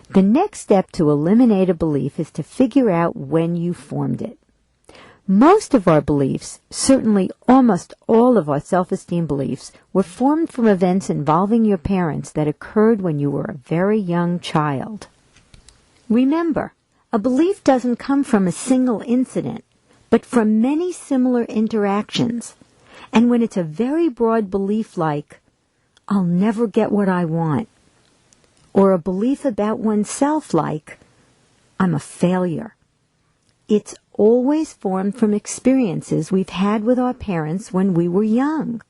The next step to eliminate a belief is to figure out when you formed it. Most of our beliefs, certainly almost all of our self-esteem beliefs, were formed from events involving your parents that occurred when you were a very young child. Remember, a belief doesn't come from a single incident, but from many similar interactions. And when it's a very broad belief like, I'll never get what I want, or a belief about oneself like, I'm a failure, it's always formed from experiences we've had with our parents when we were young.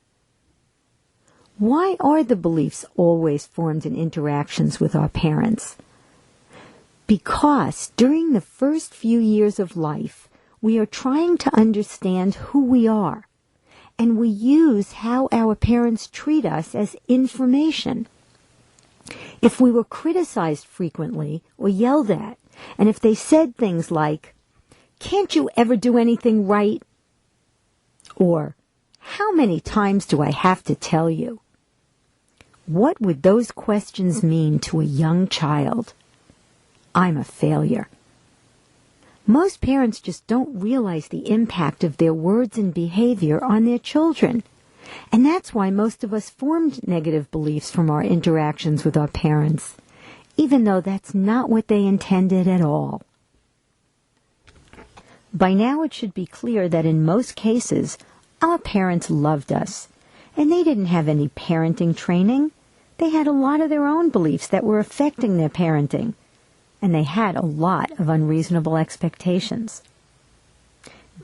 Why are the beliefs always formed in interactions with our parents? Because during the first few years of life, we are trying to understand who we are, and we use how our parents treat us as information. If we were criticized frequently or yelled at, and if they said things like, "Can't you ever do anything right?" or, "How many times do I have to tell you?" What would those questions mean to a young child? I'm a failure. Most parents just don't realize the impact of their words and behavior on their children. And that's why most of us formed negative beliefs from our interactions with our parents, even though that's not what they intended at all. By now it should be clear that in most cases, our parents loved us, and they didn't have any parenting training. They had a lot of their own beliefs that were affecting their parenting, and they had a lot of unreasonable expectations.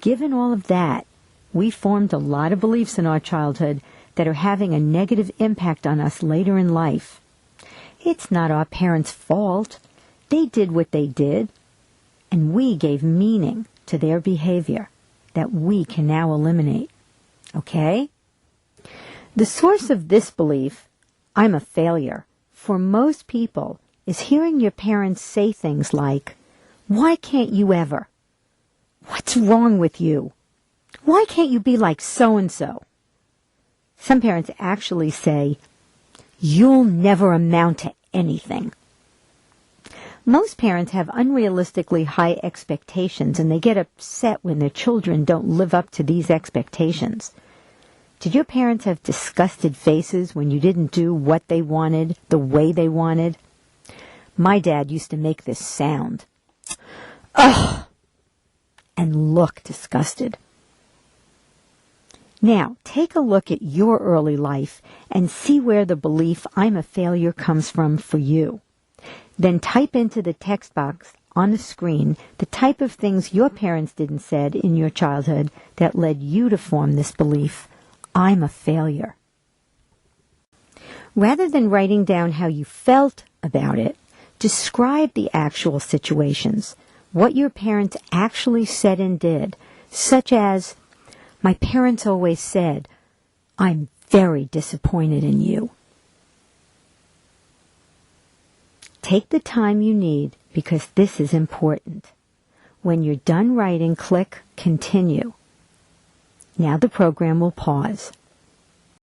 Given all of that, we formed a lot of beliefs in our childhood that are having a negative impact on us later in life. It's not our parents' fault. They did what they did, and we gave meaning to their behavior that we can now eliminate. Okay? The source of this belief, I'm a failure, for most people is hearing your parents say things like, "Why can't you ever? What's wrong with you? Why can't you be like so-and-so?" Some parents actually say, "You'll never amount to anything." Most parents have unrealistically high expectations, and they get upset when their children don't live up to these expectations. Did your parents have disgusted faces when you didn't do what they wanted, the way they wanted? My dad used to make this sound, "Ugh," and look disgusted. Now, take a look at your early life and see where the belief I'm a failure comes from for you. Then type into the text box on the screen the type of things your parents did and said in your childhood that led you to form this belief, I'm a failure. Rather than writing down how you felt about it, describe the actual situations, what your parents actually said and did, such as, "My parents always said, 'I'm very disappointed in you.'" Take the time you need because this is important. When you're done writing, click Continue. Now the program will pause.